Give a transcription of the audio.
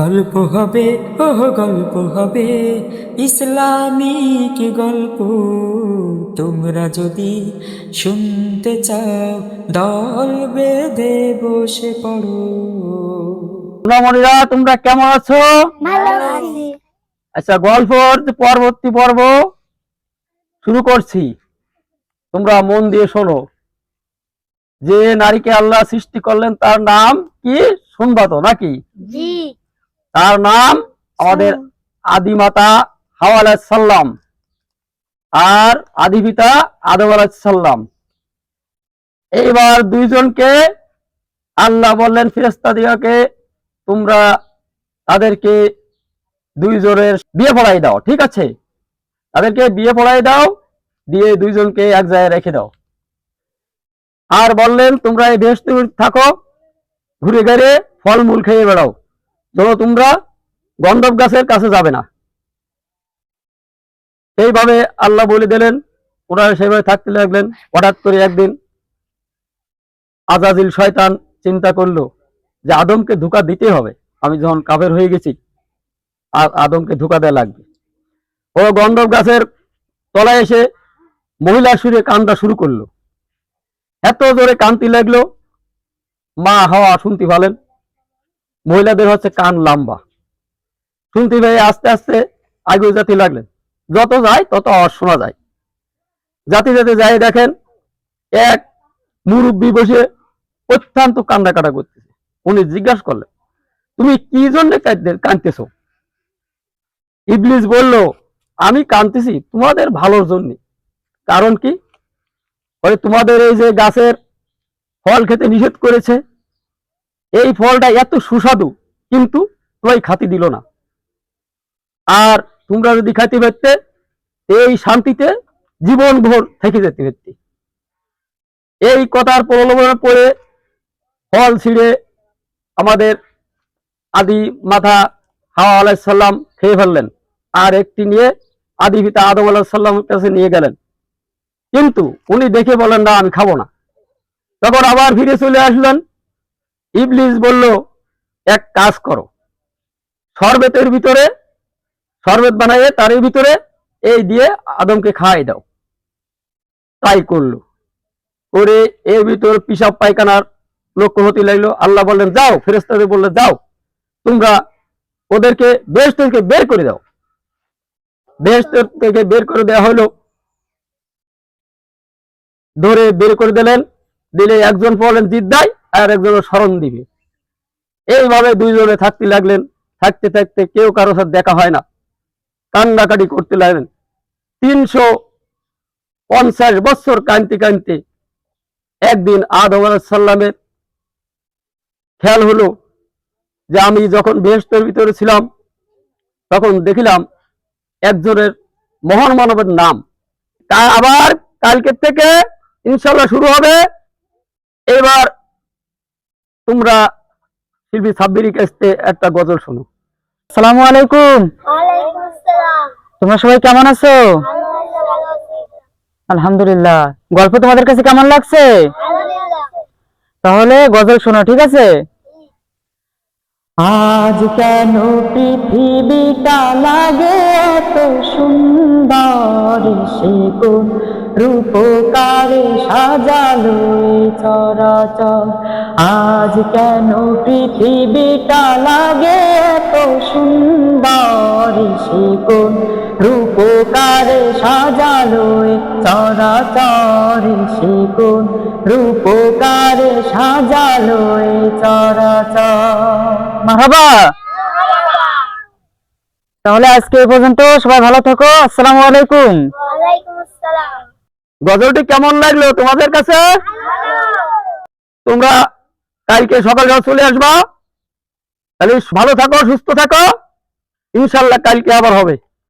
গল্প হবে, গল্প হবে, ইসলামিক গল্প। তোমরা যদি শুনতে চাও, দল বেঁধে বসে পড়ো। রমণীরা, তোমরা কেমন আছো? ভালো আছি। আচ্ছা, গল্পের পরবর্তী পর্ব শুরু করছি। তোমরা মন দিয়ে শোনো। যে নারীকে আল্লাহ সৃষ্টি করলেন তার নাম কি? শুনবা তো নাকি? জি। তার নাম আমাদের আদিমাতা হাওয়া আলাইহিস সালাম আর আদি পিতা আদম আলাইহিস সালাম। এইবার দুইজনকে আল্লাহ বললেন ফেরেশতাদিগকে, তোমরা তাদেরকে দুইজনের বিয়ে পড়াই দাও। ঠিক আছে, তাদেরকে বিয়ে পড়াই দাও, দিয়ে দুইজনকে এক জায়গায় রেখে দাও। আর বললেন তোমরা এই বেহেশতে থাকো, ঘুরে ঘুরে ফলমূল খেয়ে বেড়াও, যেন তোমরা গন্ধব গাছের কাছে যাবে না। এইভাবে আল্লাহ বলে দিলেন। ওরা সেভাবে থাকতে লাগলেন। হঠাৎ করে একদিন আজাজিল শয়তান চিন্তা করলো যে আদমকে ধোঁকা দিতে হবে। আমি যখন কাফের হয়ে গেছি, আর আদমকে ধোঁকা দেওয়া লাগবে। ও গন্ধব গাছের তলায় এসে মহিলার সুরে কান্দা শুরু করলো। এত জোরে কান্তি লাগলো, মা হাওয়া শুনতে পেলেন। মহিলাদের হচ্ছে কান লম্বা, শুনতে পেয়ে আস্তে আস্তে আগে যেতে লাগলেন। যত যায় তত আওয়াজ শোনা যায়। যাতে যাতে যাই দেখেন এক মুরব্বী বসে অত্যন্ত কান্নাকাটা করতেছে। উনি জিজ্ঞাসা করলেন, তুমি কি জন্য কাঁদতেছ? ইবলিস বলল, আমি কাঁদতেছি তোমাদের ভালোর জন্য। কারণ কি? বলে, তোমাদের এই যে গাছের ফল খেতে নিষেধ করেছে, এই ফলটা এত সুস্বাদু, কিন্তু তোমায় খাতি দিল না। আর তোমরা যদি খাইতে পারতে, এই শান্তিতে জীবন ভোর থেকে যেতে পারতে। এই কথার প্রলোভনে পড়ে ফল ছিঁড়ে আমাদের আদি মাথা হাওয়া আলাইহিস সালাম খেয়ে ফেললেন, আর একটি নিয়ে আদি পিতা আদম আলাইহিস সালামের কাছে নিয়ে গেলেন। কিন্তু উনি দেখে বলেন, না আমি খাবো না। তখন আবার ফিরে চলে আসলেন। ইবলিস বলল, এক কাজ করো, শরবতের ভিতরে শরবত বানাইয়ে তার ভিতরে এই দিয়ে আদমকে খাওয়াই দাও। তাই করলো। করে এর ভিতর পিসাব পায়খানার লক্ষ্য হতে লাগলো। আল্লাহ বললেন, যাও। ফেরেশতাদের বললেন, যাও, তোমরা ওদেরকে বেহেশত থেকে বের করে দাও। বেহেশত থেকে বের করে দেওয়া হলো। ধরে বের করে দিলেন। দিলে একজন বলেন জিদ্দাই, আর একজন স্মরণ দিবে। এইভাবে দুইজনে থাকতে লাগলেন। থাকতে থাকতে কেউ কারো সাথে দেখা হয় না, কান্নাকাটি করতে লাগলেন। 350 বছর কাঁদতে কাঁদতে একদিন আদম আলাইহিস সালামের খেয়াল হলো যে আমি যখন বেহেশতের ভিতরে ছিলাম, তখন দেখিলাম একজনের মহান মানবের নাম। আবার কালকে থেকে ইনশাল্লাহ শুরু হবে। এবার তোমরা শিল্পী সাব্বিরের কাছ থেকে একটা গজল শোনো। আসসালামু আলাইকুম। ওয়ালাইকুম আসসালাম। তোমরা সবাই কেমন আছো? ভালো আছি। আলহামদুলিল্লাহ। গল্প তোমাদের কাছে কেমন লাগছে? আলহামদুলিল্লাহ। তাহলে গজল শোনো, ঠিক আছে? আজ কেন পৃথিবীটা লাগে এত সুন্দর, সে কোন রূপকারে সাজালো এই চরাচর। আজ কেন পৃথিবীটা লাগে এত সুন্দর, সে কোন রূপকারে সাজালো এই চরাচর। সে কোন রূপকারে সাজালো এই চরাচর। মারহাবা। তাহলে আজকে এই পর্যন্ত। সবাই ভালো থাকো। আসসালামু আলাইকুম। ওয়ালাইকুম আসসালাম। গজলটি কেমন লাগলো তোমাদের কাছে? তোমরা কালকে সকাল চলে আসবা। তাহলে ভালো থাকো, সুস্থ থাকো। ইনশাল্লাহ কালকে আবার হবে।